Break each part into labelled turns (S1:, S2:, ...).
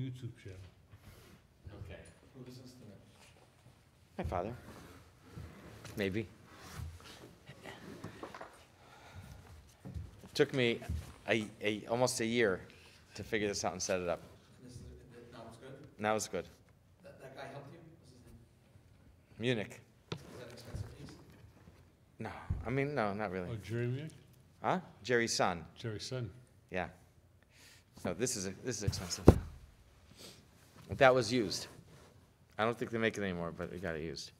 S1: YouTube channel.
S2: Okay.
S3: Who listens to it?
S2: My father. Maybe. It took me almost a year to figure this out and set it up.
S3: Now it's good?
S2: Now it's good.
S3: That guy helped you? What's his name?
S2: Munich.
S3: Is that an expensive piece?
S2: No, I mean, no, not really.
S1: Oh, Jerry Munich?
S2: Huh? Jerry's son.
S1: Jerry's son.
S2: Yeah. No, this is expensive. That was used. I don't think they make it anymore, but we got it used.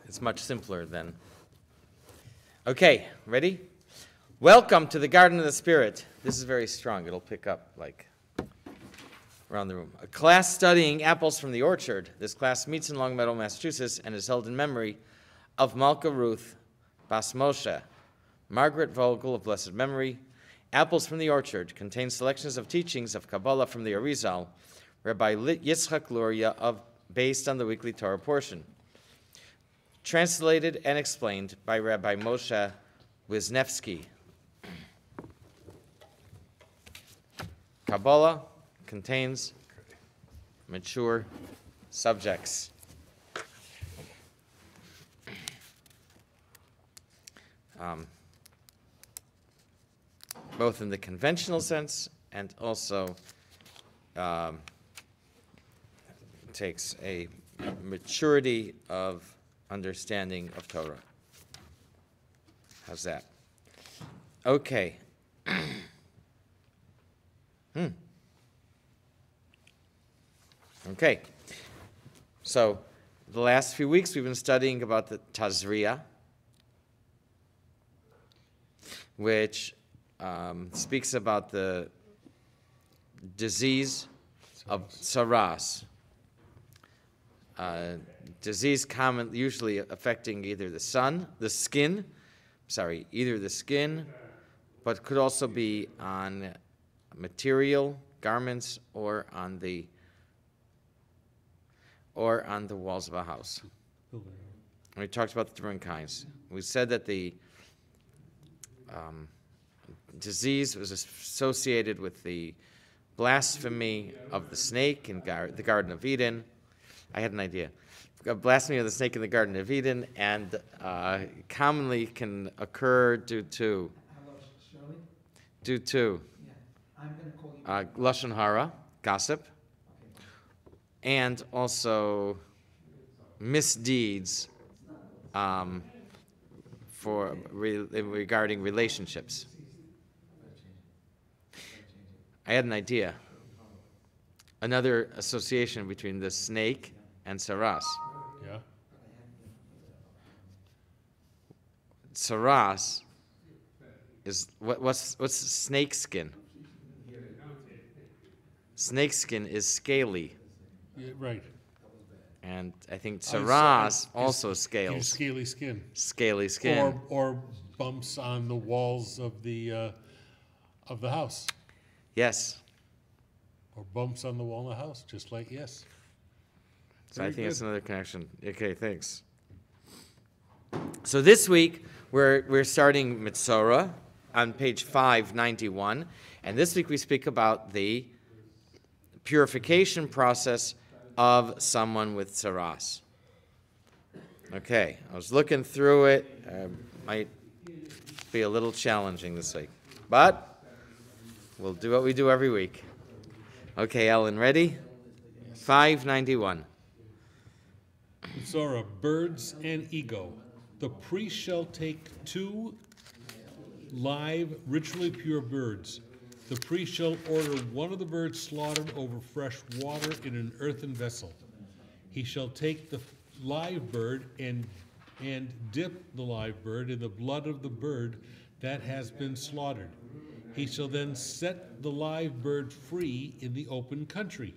S2: It's much simpler than. Okay, ready? Welcome to the Garden of the Spirit. This is very strong. It'll pick up like around the room. A class studying apples from the orchard. This class meets in Longmeadow, Massachusetts, and is held in memory of Malka Ruth Bas Moshe, Margaret Vogel of blessed memory. Apples from the Orchard contains selections of teachings of Kabbalah from the Arizal, Rabbi Yitzchak Luria, based on the weekly Torah portion. Translated and explained by Rabbi Moshe Wisniewski. Kabbalah contains mature subjects. Both in the conventional sense and also takes a maturity of understanding of Torah. How's that? Okay. Okay. So the last few weeks we've been studying about the Tazria, which speaks about the disease of Saras. Disease usually affecting either the skin, but could also be on material, garments, or on the walls of a house. And we talked about the different kinds. We said that the disease was associated with the blasphemy of the snake in the Garden of Eden. I had an idea. Blasphemy of the snake in the Garden of Eden, and commonly can occur due to.
S3: Hello, Shirley?
S2: Due to.
S3: Yeah. I'm going to call you.
S2: Lashon hara, gossip,
S3: Okay.
S2: and also misdeeds regarding relationships. I had an idea. Another association between the snake and Saras.
S1: Yeah?
S2: Saras is what's snake skin? Snake skin is scaly,
S1: Yeah, right.
S2: and I think
S1: Oh,
S2: Saras
S1: so-
S2: also
S1: His
S2: scales.
S1: scaly skin.
S2: Scaly skin.
S1: Or bumps on the walls of the house.
S2: Yes.
S1: Or bumps on the wall of the house, just like, yes.
S2: So I
S1: Very
S2: think it's
S1: good.
S2: another connection. Okay, thanks. So this week we're starting Mitzorah on page 591, and this week we speak about the purification process of someone with Saras. Okay, I was looking through it. Might be a little challenging this week, but we'll do what we do every week. Okay, Ellen, ready? 591.
S1: Zora, birds and ego. The priest shall take 2 live, ritually pure birds. The priest shall order one of the birds slaughtered over fresh water in an earthen vessel. He shall take the live bird and dip the live bird in the blood of the bird that has been slaughtered. He shall then set the live bird free in the open country.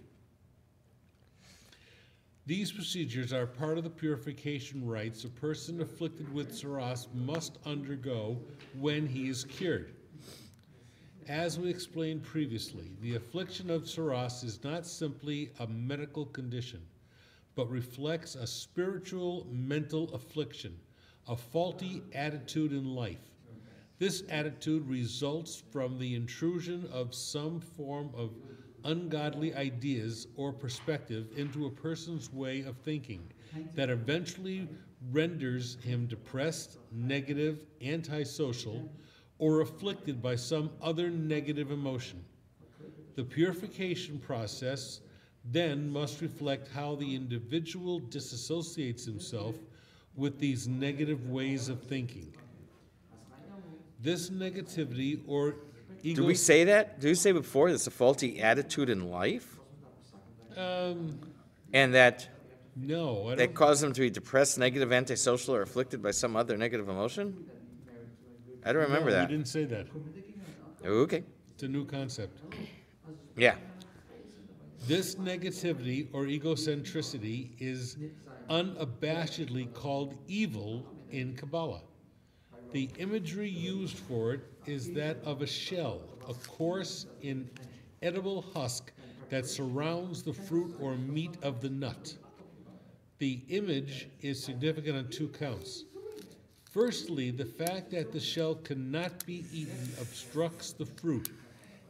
S1: These procedures are part of the purification rites a person afflicted with Saras must undergo when he is cured. As we explained previously, the affliction of Saras is not simply a medical condition, but reflects a spiritual mental affliction, a faulty attitude in life. This attitude results from the intrusion of some form of ungodly ideas or perspective into a person's way of thinking that eventually renders him depressed, negative, antisocial, or afflicted by some other negative emotion. The purification process then must reflect how the individual disassociates himself with these negative ways of thinking. This negativity or ego...
S2: Do we say that? Did we say before it's a faulty attitude in life? And that
S1: No, I
S2: that
S1: don't.
S2: causes them to be depressed, negative, antisocial, or afflicted by some other negative emotion? I don't remember
S1: No,
S2: that.
S1: we didn't say that.
S2: Okay.
S1: It's a new concept.
S2: Yeah.
S1: This negativity or egocentricity is unabashedly called evil in Kabbalah. The imagery used for it is that of a shell, a coarse, inedible husk that surrounds the fruit or meat of the nut. The image is significant on two counts. Firstly, the fact that the shell cannot be eaten obstructs the fruit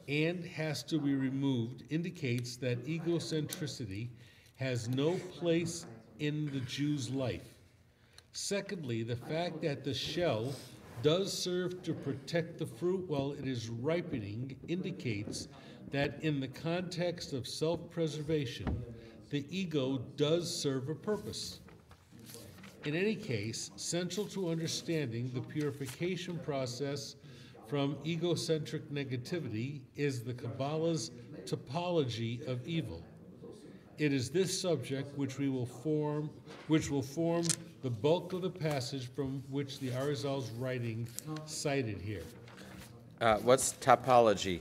S1: and has to be removed indicates that egocentricity has no place in the Jew's life. Secondly, the fact that the shell does serve to protect the fruit while it is ripening indicates that in the context of self-preservation, the ego does serve a purpose. In any case, central to understanding the purification process from egocentric negativity is the Kabbalah's topology of evil. It is this subject which will form the bulk of the passage from which the Arizal's writing cited here.
S2: What's topology?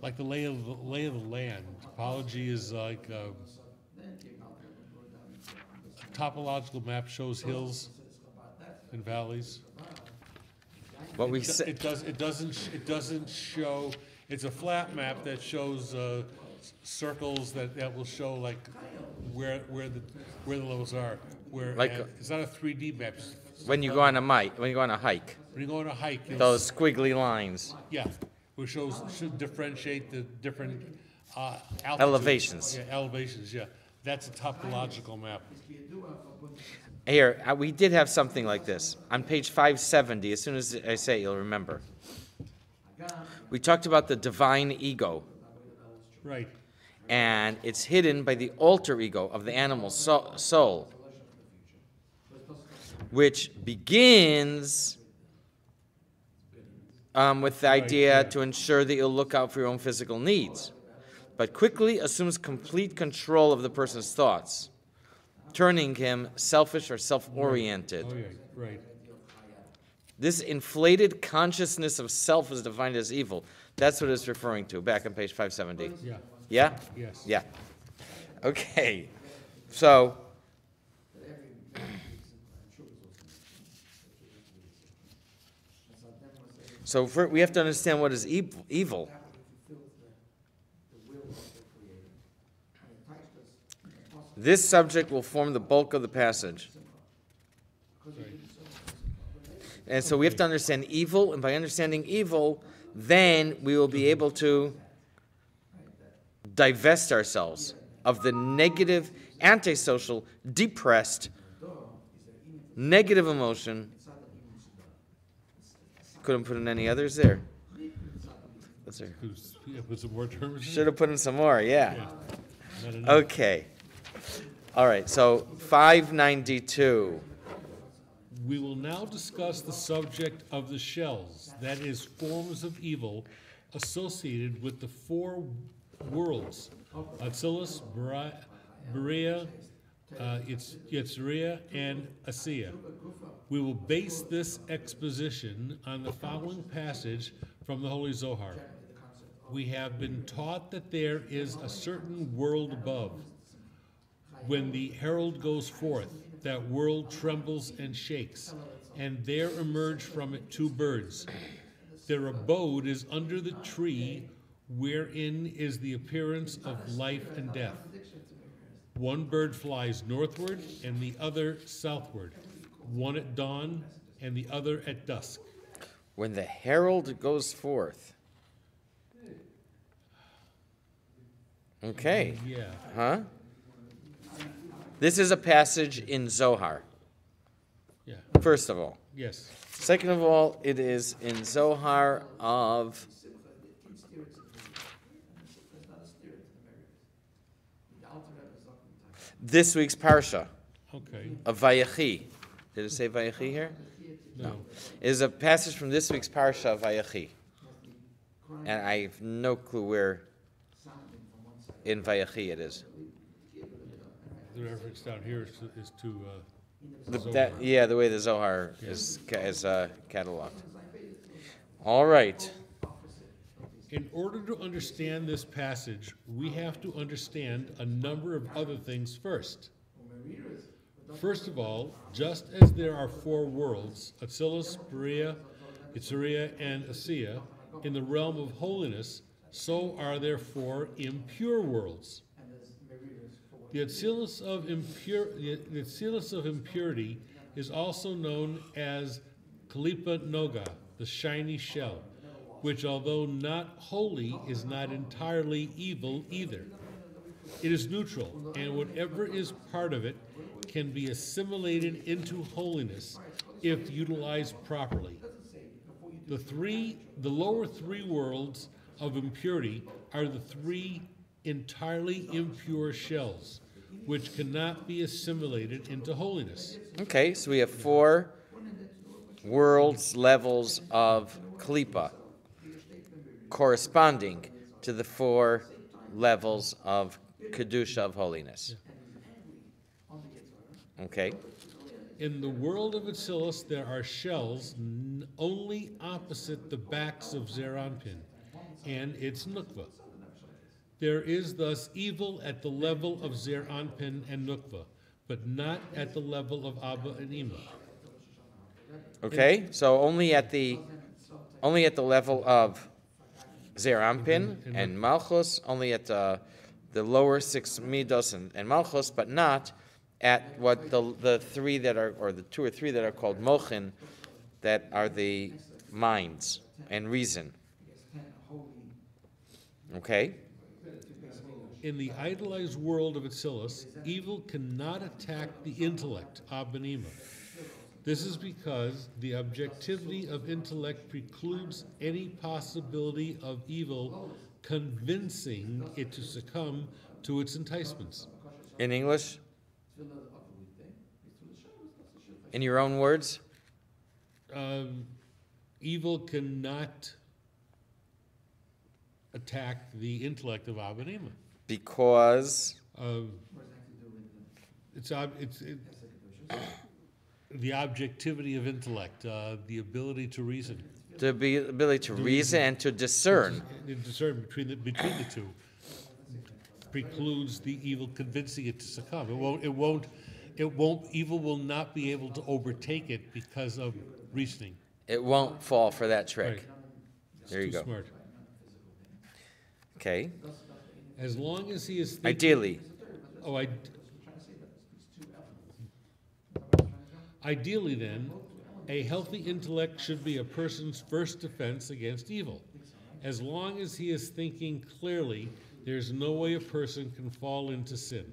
S1: Like the lay of the land. Topology is like a topological map shows hills and valleys.
S2: What we say.
S1: It doesn't show. It's a flat map that shows circles that will show like where the levels are.
S2: Like
S1: it's not a 3D map.
S2: When you go on a hike,
S1: When you go on a hike,
S2: those squiggly lines.
S1: yeah, which should differentiate the different altitudes.
S2: Elevations.
S1: Yeah, elevations. Yeah, that's a topological map.
S2: Here, we did have something like this. On page 570, as soon as I say it, you'll remember. We talked about the divine ego,
S1: Right.
S2: and it's hidden by the alter ego of the animal soul, which begins with the idea to ensure that you'll look out for your own physical needs, but quickly assumes complete control of the person's thoughts, turning him selfish or self-oriented.
S1: Oh yeah. Right.
S2: This inflated consciousness of self is defined as evil. That's what it's referring to, back on page 570.
S1: Yeah.
S2: Yeah?
S1: Yes.
S2: Yeah. Okay. So, we have to understand what is evil. This subject will form the bulk of the passage. And so we have to understand evil, and by understanding evil, then we will be able to divest ourselves of the negative, antisocial, depressed, negative emotion. Couldn't put in any others there. What's there?
S1: Put some more terms.
S2: Should have put in some more, yeah.
S1: Not enough.
S2: Okay. All right, so 592.
S1: We will now discuss the subject of the shells, that is, forms of evil associated with the four worlds, Atzilus, Berea, Yetzeria, and Asiya. We will base this exposition on the following passage from the Holy Zohar. We have been taught that there is a certain world above. When the herald goes forth, that world trembles and shakes, and there emerge from it two birds. Their abode is under the tree wherein is the appearance of life and death. One bird flies northward and the other southward. one at dawn and the other at dusk.
S2: When the herald goes forth. Okay.
S1: Yeah.
S2: Huh? This is a passage in Zohar,
S1: Yeah.
S2: first of all.
S1: Yes.
S2: Second of all, it is in Zohar of this week's Parsha
S1: Okay.
S2: of Vayechi. Did it say Vayechi here?
S1: No.
S2: It is a passage from this week's Parsha of Vayechi. And I have no clue where in Vayechi it is.
S1: The reference down here is to
S2: Yeah, the way the Zohar is cataloged. All right.
S1: In order to understand this passage, we have to understand a number of other things first. First of all, just as there are four worlds, Atzilus, Berea, Yitzeria, and Asiya, in the realm of holiness, so are there four impure worlds. The Atzilus of impurity is also known as Kalipa Noga, the shiny shell, which, although not holy, is not entirely evil either. It is neutral, and whatever is part of it can be assimilated into holiness if utilized properly. The lower three worlds of impurity are the three entirely impure shells, which cannot be assimilated into holiness.
S2: Okay, so we have four worlds, levels of Kalipa, corresponding to the four levels of Kedusha, of holiness. Okay.
S1: In the world of Atzilus, there are shells only opposite the backs of Zeir Anpin and its Nukva. There is thus evil at the level of Zeir Anpin and Nukva, but not at the level of Abba and Ima.
S2: Okay, so only at the level of Zeir Anpin and Malchus, only at the lower six Midos and Malchus, but not at what the three that are, or the two or three that are called Mochin, that are the minds and reason. Okay?
S1: In the idolized world of Atzilus, evil cannot attack the intellect, Abba and Ima. This is because the objectivity of intellect precludes any possibility of evil convincing it to succumb to its enticements.
S2: In English? In your own words?
S1: Evil cannot attack the intellect of Abba and Ima.
S2: Because
S1: It's the objectivity of intellect, the ability to reason.
S2: the ability to reason and to discern.
S1: Discern between the two precludes the evil convincing it to succumb. Evil will not be able to overtake it because of reasoning.
S2: It won't fall for that trick.
S1: Right. It's
S2: There you
S1: too
S2: go.
S1: smart.
S2: Okay.
S1: As long as he is thinking,
S2: Ideally.
S1: Ideally, then, a healthy intellect should be a person's first defense against evil. As long as he is thinking clearly, there's no way a person can fall into sin.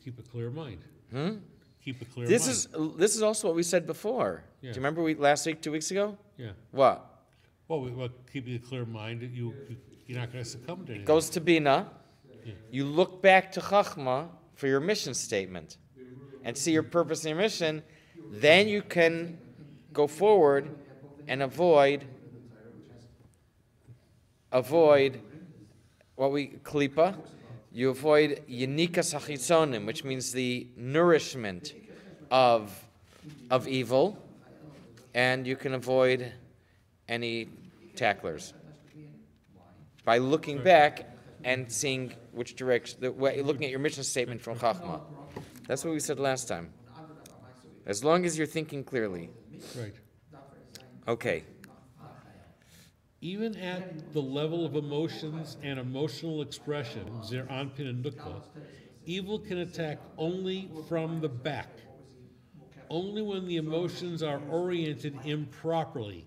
S1: Keep a clear mind. Keep a clear mind.
S2: This is also what we said before.
S1: Yeah.
S2: Do you remember last week, 2 weeks ago?
S1: Yeah.
S2: What?
S1: Well, keeping a clear mind, you're not going to succumb to anything.
S2: Goes to Bina.
S1: Yeah.
S2: You look back to Chachma for your mission statement and see your purpose and your mission. Then you can go forward and avoid what we klipa. You avoid yenikas hachitzonim, which means the nourishment of evil, and you can avoid any tacklers by looking back and seeing which direction, looking at your mission statement from Chachma. That's what we said last time. As long as you're thinking clearly.
S1: Right.
S2: Okay.
S1: Even at the level of emotions and emotional expression, Zeir Anpin and Nukva, evil can attack only from the back. Only when the emotions are oriented improperly,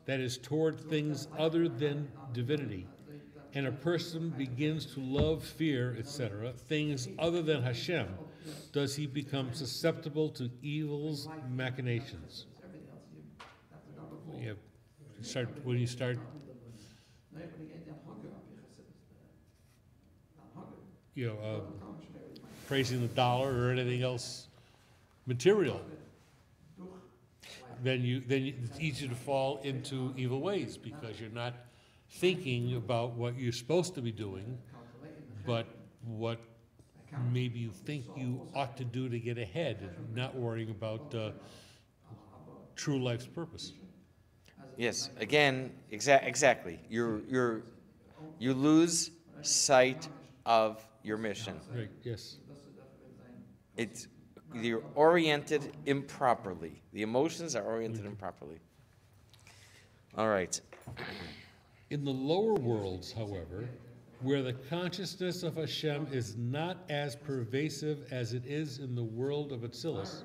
S1: that is, toward things other than divinity, and a person begins to love, fear, etc., things other than Hashem, does he become susceptible to evil's machinations. When you start praising the dollar or anything else material, then it's easy to fall into evil ways because you're not thinking about what you're supposed to be doing, but what maybe you think you ought to do to get ahead, and not worrying about true life's purpose.
S2: Yes, again, exactly. You lose sight of your mission.
S1: Right, yes.
S2: You're oriented improperly. The emotions are oriented improperly. All right.
S1: In the lower worlds, however, where the consciousness of Hashem is not as pervasive as it is in the world of Atzilus,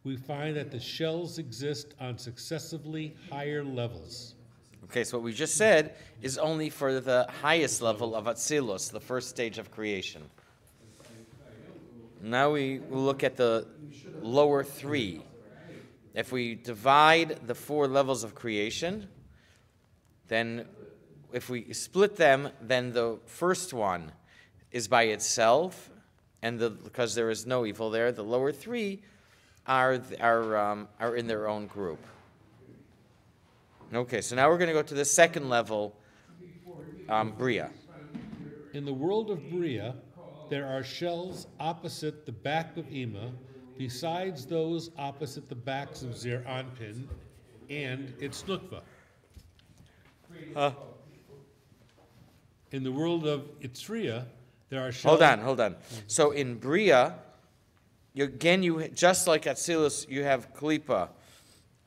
S1: we find that the shells exist on successively higher levels.
S2: Okay, so what we just said is only for the highest level of Atzilus, the first stage of creation. Now we will look at the lower three. If we divide the 4 levels of creation, then if we split them, then the first one is by itself, and because there is no evil there, the lower 3 are in their own group. Okay, so now we're going to go to the second level, Bria.
S1: In the world of Bria, there are shells opposite the back of Ima, besides those opposite the backs of Zeir Anpin and its Nukva. In the world of Itzriya, there are shells...
S2: Hold on. So in Bria, just like Atzilus, you have Klipa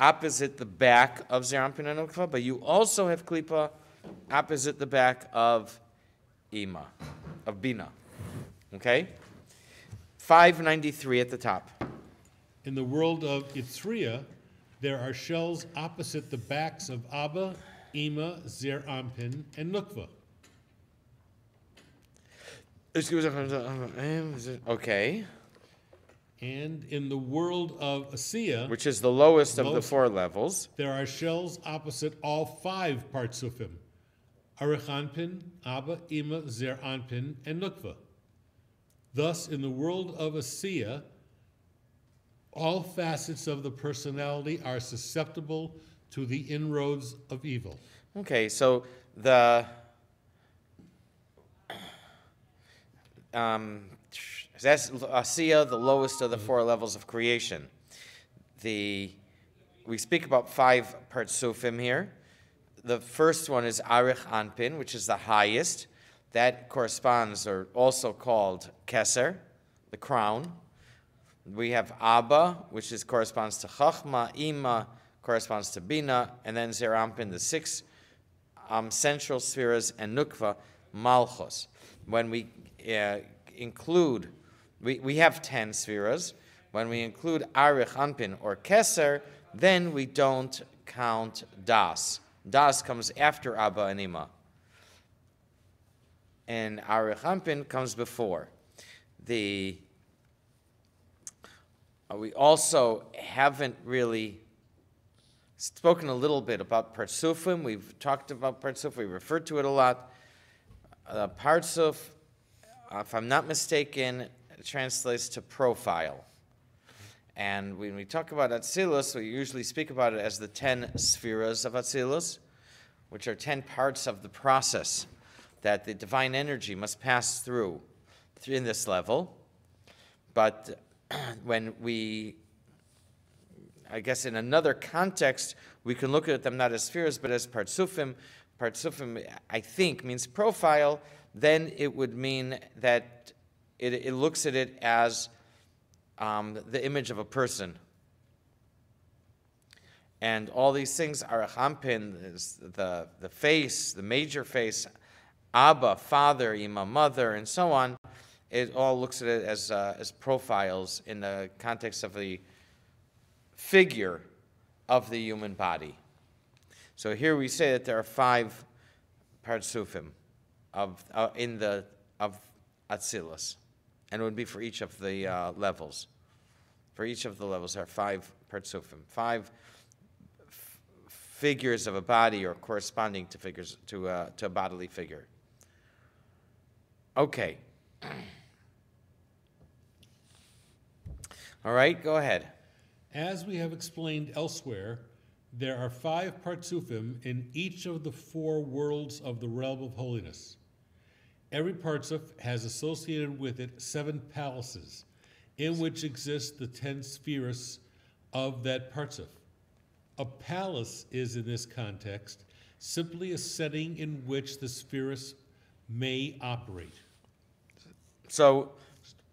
S2: opposite the back of Zeir Anpin and Nukva, but you also have Klipa opposite the back of Ima, of Bina. Okay? 593 at the top.
S1: In the world of Itzriya, there are shells opposite the backs of Abba, Ima, Zeir Anpin, and Nukva.
S2: Okay.
S1: And in the world of Asiya,
S2: Which is the lowest of the 4 levels.
S1: there are shells opposite all 5 Partsufim: Arich Anpin, Abba, Ima, Zeir Anpin, and Nukva. Thus, in the world of Asiya, all facets of the personality are susceptible to the inroads of evil.
S2: Okay, so that's Asiya, the lowest of the 4 levels of creation. We speak about 5 Partsufim here. The first one is Arich Anpin, which is the highest. That corresponds, or also called Keser, the crown. We have Abba, which corresponds to Chachma. Ima corresponds to Bina. And then Zeir Anpin, the 6 central spheres, and Nukva, Malchus. When we include, we have 10 spheres. When we include Arich Anpin or Keser, then we don't count Das. Das comes after Abba and Ima. And Arich Anpin comes before. We also haven't really spoken a little bit about Partsufim. We've talked about Partsuf. We referred to it a lot. Partsuf, if I'm not mistaken, translates to profile. And when we talk about Atzilus, we usually speak about it as the 10 spheres of Atzilus, which are 10 parts of the process that the divine energy must pass through in this level. But when I guess in another context, we can look at them not as spheres, but as Partsufim. Partsufim, I think, means profile. Then it would mean that it looks at it as the image of a person. And all these things, Arich Anpin is the face, the major face, Abba, father, Ima, mother, and so on. it all looks at it as profiles in the context of the figure of the human body. So here we say that there are 5 partsufim of Atzilus, and it would be for each of the levels. For each of the levels, there are 5 partsufim, 5 figures of a body, or corresponding to figures to a bodily figure. Okay. All right, go ahead.
S1: As we have explained elsewhere, there are 5 partsufim in each of the 4 worlds of the realm of holiness. Every partsuf has associated with it 7 palaces, in which exist the 10 spheres of that partsuf. A palace is, in this context, simply a setting in which the spheres may operate.
S2: So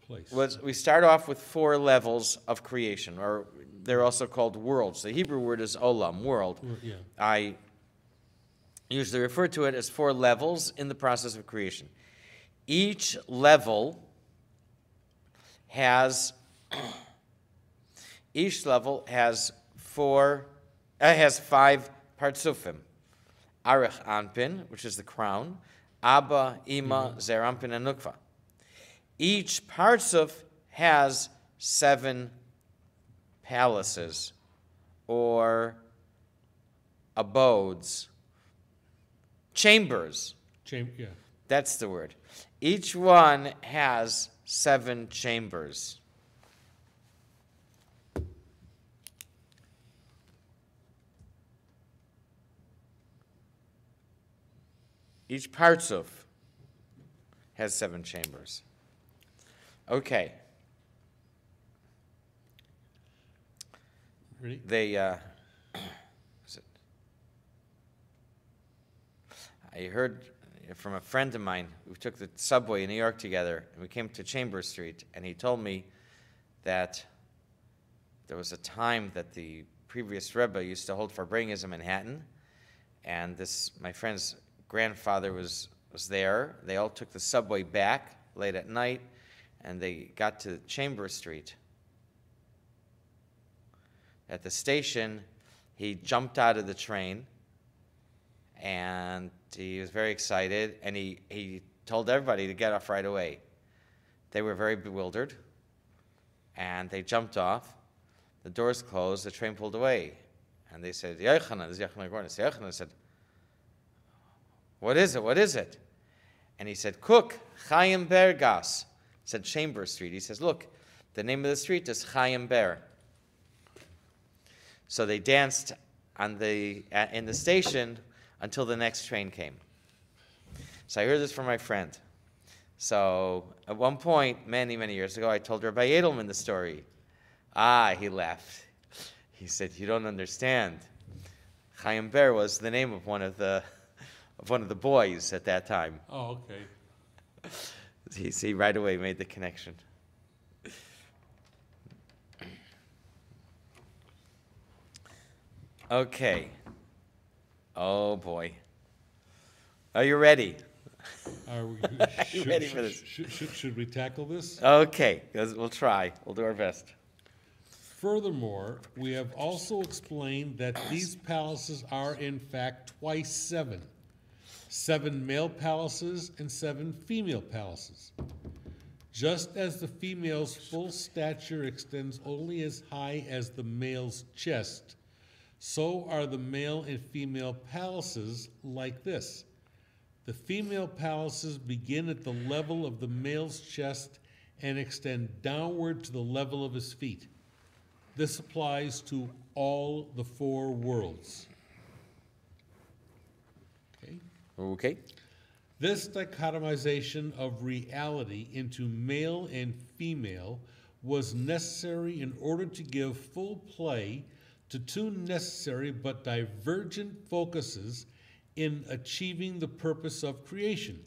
S1: Place.
S2: we start off with 4 levels of creation, or they're also called worlds. The Hebrew word is olam, world.
S1: Yeah.
S2: I usually refer to it as 4 levels in the process of creation. Each level has 5 partsufim. Arich Anpin, which is the crown, Abba, Ima, Zer Anpin, and Nukva. Each partsuf has 7 palaces or abodes, chambers.
S1: Yeah.
S2: That's the word. Each one has 7 chambers. Each partsuf has 7 chambers. Okay.
S1: Ready?
S2: I heard from a friend of mine who took the subway in New York together, and we came to Chambers Street, and he told me that there was a time that the previous Rebbe used to hold Farbrengens in Manhattan, and my friend's grandfather was there. They all took the subway back late at night, and they got to Chambers Street. At the station, he jumped out of the train, and he was very excited, and he told everybody to get off right away. They were very bewildered, and they jumped off. The doors closed, the train pulled away, and they said, Yochanan, this is Yochanan Gornis. Yochanan said, what is it? What is it? And he said, Cook, Chaim Bergas, said Chambers Street. He says, look, the name of the street is Chaim Ber. So they danced in the station until the next train came. So I heard this from my friend. So at one point, many, many years ago, I told Rabbi Edelman the story. He laughed. He said, you don't understand. Chaim Ber was the name of one of the boys at that time.
S1: Oh, okay.
S2: He right away made the connection. Okay. Oh boy. Are you ready?
S1: Are we,
S2: you ready for this?
S1: Should we tackle this?
S2: Okay, we'll try. We'll do our best.
S1: Furthermore, we have also explained that these palaces are in fact twice 7. 7 male palaces and 7 female palaces. Just as the female's full stature extends only as high as the male's chest, so are the male and female palaces like this. The female palaces begin at the level of the male's chest and extend downward to the level of his feet. This applies to all the 4 worlds. Okay?
S2: Okay.
S1: This dichotomization of reality into male and female was necessary in order to give full play to 2 necessary but divergent focuses in achieving the purpose of creation.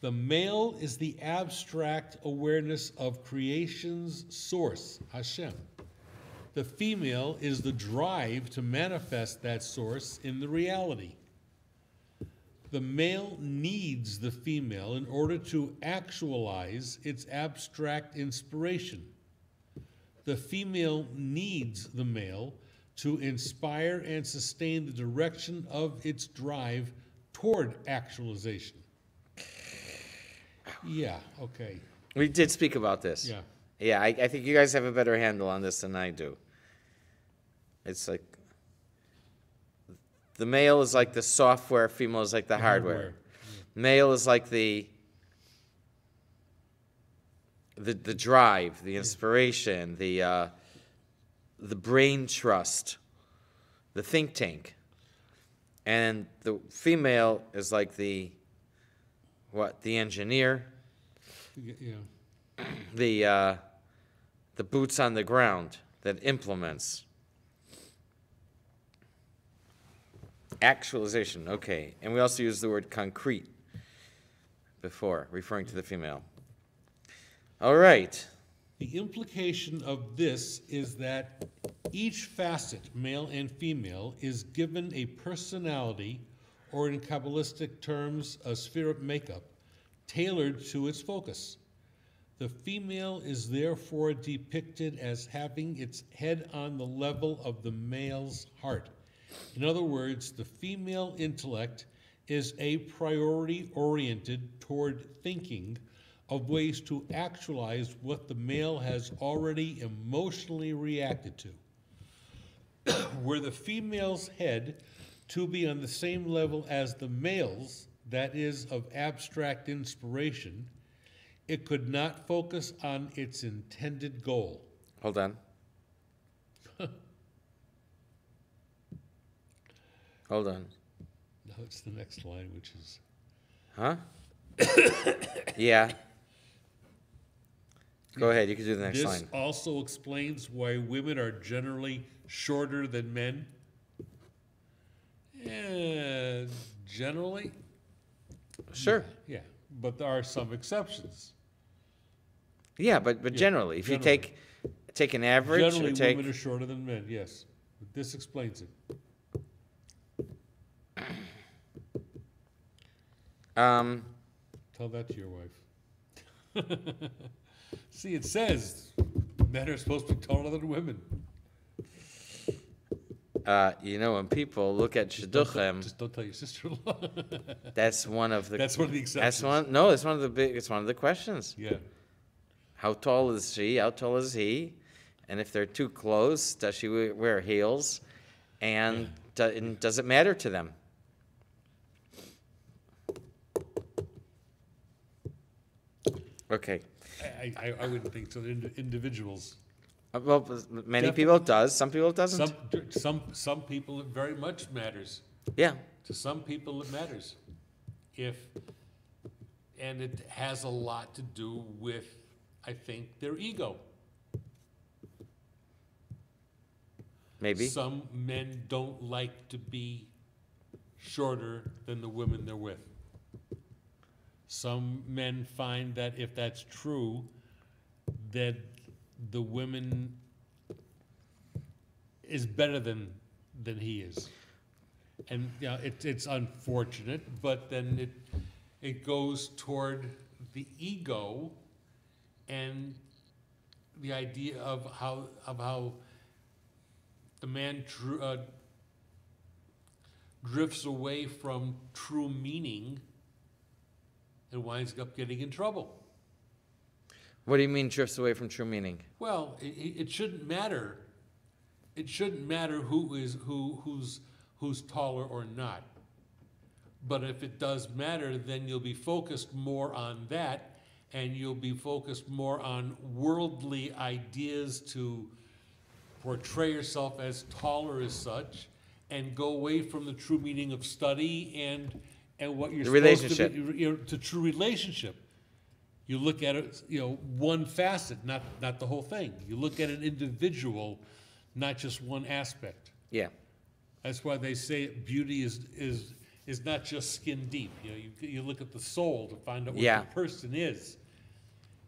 S1: The male is the abstract awareness of creation's source, Hashem. The female is the drive to manifest that source in the reality. The male needs the female in order to actualize its abstract inspiration. The female needs the male to inspire and sustain the direction of its drive toward actualization. Yeah, okay,
S2: We did speak about this.
S1: yeah.
S2: Yeah, I think you guys have a better handle on this than I do. It's like the male is like the software, female is like the hardware. Male is like the drive, the inspiration, the brain trust, the think tank. And the female is like the engineer,
S1: Yeah,
S2: the boots on the ground that implements. Actualization, okay. And we also use the word concrete before, referring to the female. All right.
S1: the implication of this is that each facet, male and female, is given a personality, or in Kabbalistic terms, a sphere of makeup, tailored to its focus. The female is therefore depicted as having its head on the level of the male's heart. In other words, the female intellect is a priority oriented toward thinking of ways to actualize what the male has already emotionally reacted to. Were the female's head to be on the same level as the male's, that is, of abstract inspiration, it could not focus on its intended goal.
S2: Hold on. Hold on.
S1: Now it's the next line, which is,
S2: Huh? Yeah. Go ahead, you can do the next
S1: this
S2: line.
S1: also explains why women are generally shorter than men. Generally,
S2: Sure.
S1: yeah, but there are some exceptions.
S2: Yeah, but generally, if you take an average or
S1: Generally,
S2: take,
S1: women are shorter than men, yes. But this explains it. Tell that to your wife. See, it says men are supposed to be taller than women.
S2: when people look at shidduchim,
S1: Just don't tell your sister-in-law.
S2: that's one of the.
S1: That's one of the exceptions.
S2: It's one of the big. It's one of the questions.
S1: Yeah,
S2: How tall is she? How tall is he? And if they're too close, does she wear heels? And does it matter to them? Okay.
S1: I wouldn't think so. Individuals.
S2: Well, many people it does. Some people it doesn't.
S1: Some people it very much matters.
S2: Yeah.
S1: To some people it matters. And it has a lot to do with, I think, their ego.
S2: Maybe.
S1: Some men don't like to be shorter than the women they're with. Some men find that if that's true, that the woman is better than he is. And it's unfortunate, but then it goes toward the ego and the idea of how the man drifts away from true meaning and winds up getting in trouble.
S2: What do you mean drifts away from true meaning?
S1: Well, it shouldn't matter. It shouldn't matter who's taller or not. But if it does matter, then you'll be focused more on that, and you'll be focused more on worldly ideas to portray yourself as taller as such, and go away from the true meaning of study and what you're
S2: The
S1: supposed
S2: relationship.
S1: to be, to true relationship. You look at it, one facet, not the whole thing. You look at an individual, not just one aspect.
S2: Yeah.
S1: That's why they say beauty is not just skin deep. You look at the soul to find out what
S2: Yeah.
S1: the person is.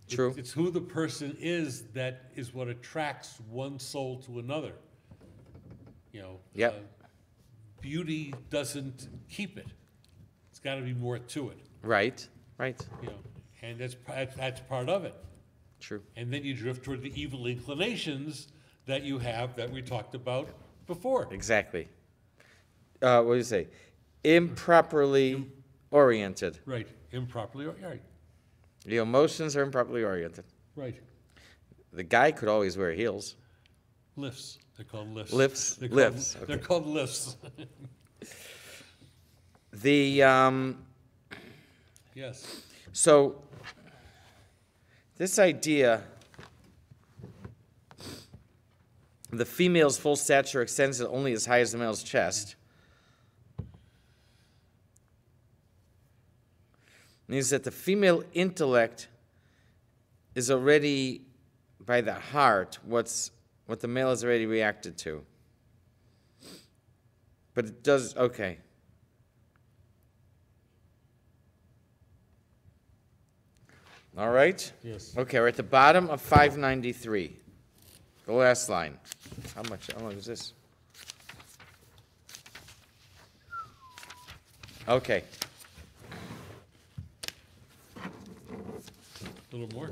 S2: True.
S1: It's who the person is that is what attracts one soul to another.
S2: Yep.
S1: Beauty doesn't keep it. It's gotta be more to it,
S2: Right, right,
S1: you know, and that's part of it.
S2: true.
S1: And then you drift toward the evil inclinations that you have that we talked about before.
S2: Exactly. What do you say? Improperly oriented.
S1: Right, improperly, right,
S2: The emotions are improperly oriented.
S1: right.
S2: The guy could always wear heels.
S1: Lifts, they're called lifts.
S2: Lifts,
S1: They're called-
S2: lifts,
S1: They're
S2: okay.
S1: called lifts,
S2: The
S1: yes.
S2: so this idea, the female's full stature extends only as high as the male's chest, means that the female intellect is already by the heart what the male has already reacted to. But it does, okay. All right?
S1: Yes.
S2: Okay, we're at the bottom of 593. The last line. How long is this? Okay.
S1: A little more.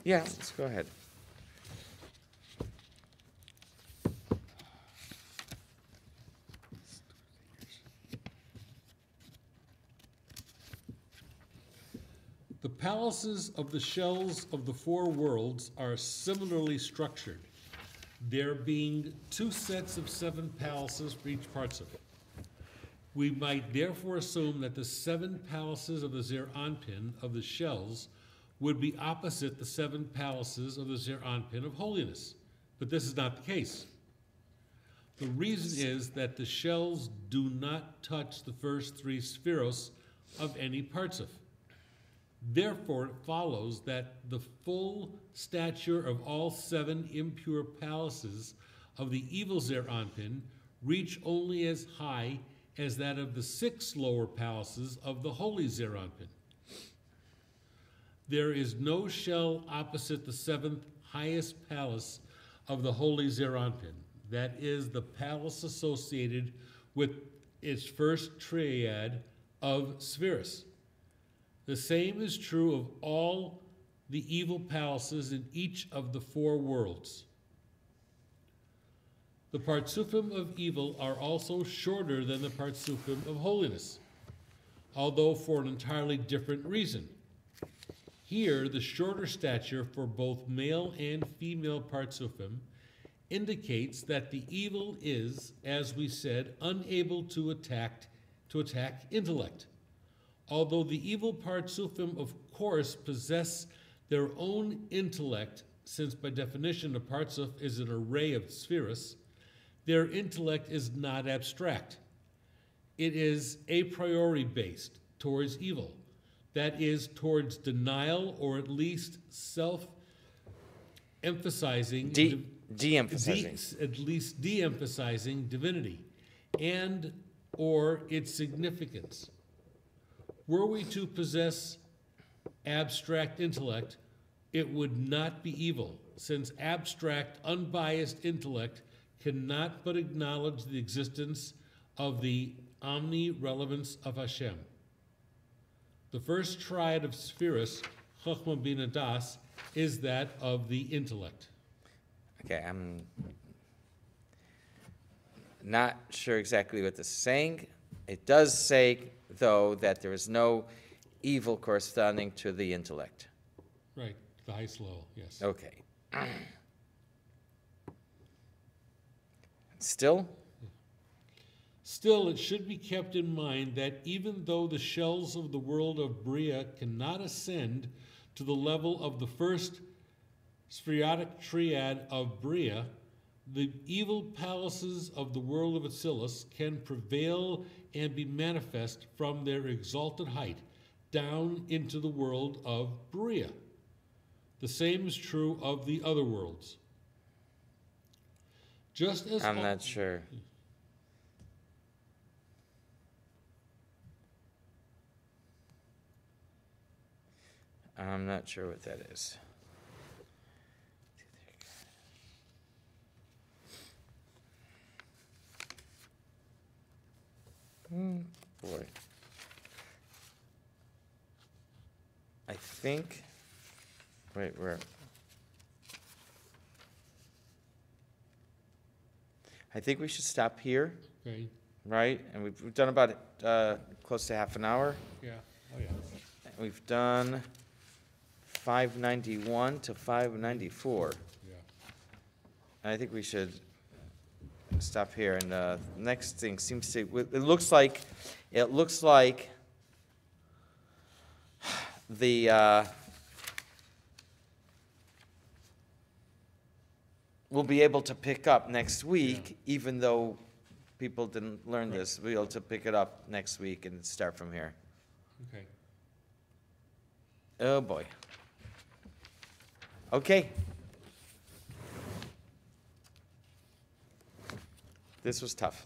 S2: Yeah, let's go ahead.
S1: The palaces of the shells of the four worlds are similarly structured, there being two sets of 7 palaces for each parts of it. We might therefore assume that the 7 palaces of the Zeir Anpin of the shells would be opposite the 7 palaces of the Zeir Anpin of holiness, but this is not the case. The reason is that the shells do not touch the first 3 spheros of any partsuf. Therefore, it follows that the full stature of all 7 impure palaces of the evil Zeir Anpin reach only as high as that of the 6 lower palaces of the holy Zeir Anpin. There is no shell opposite the 7th highest palace of the holy Zeir Anpin. That is the palace associated with its first triad of spheres. The same is true of all the evil palaces in each of the 4 worlds. The Partsufim of evil are also shorter than the Partsufim of holiness, although for an entirely different reason. Here, the shorter stature for both male and female Partsufim indicates that the evil is, as we said, unable to attack intellect. Although the evil Partsufim, of course, possess their own intellect, since by definition a Partsuf is an array of spheres, their intellect is not abstract. It is a priori based towards evil, that is, towards denial or at least self-emphasizing,
S2: De-emphasizing.
S1: at least de-emphasizing divinity and or its significance. Were we to possess abstract intellect, it would not be evil, since abstract, unbiased intellect cannot but acknowledge the existence of the omni-relevance of Hashem. The first triad of spheres, Chochmah Bina Das, is that of the intellect.
S2: Okay, I'm not sure exactly what this is saying. It does say, though, that there is no evil corresponding to the intellect.
S1: Right, the highest level, yes.
S2: Okay. Still?
S1: Still, it should be kept in mind that even though the shells of the world of Bria cannot ascend to the level of the first spherotic triad of Bria, the evil palaces of the world of Atsilis can prevail and be manifest from their exalted height down into the world of Bria. The same is true of the other worlds. Just as
S2: I'm not sure. I'm not sure what that is. Boy. I think, wait, where? I think we should stop here,
S1: Okay,
S2: right? And we've done about close to half an hour.
S1: yeah, oh, yeah,
S2: We've done 591 to 594.
S1: yeah.
S2: And I think we should stop here. And next thing seems to, it looks like the, we'll be able to pick up next week, even though people didn't learn this. We'll be able to pick it up next week and start from here.
S1: Okay.
S2: Oh, boy. Okay. This was tough.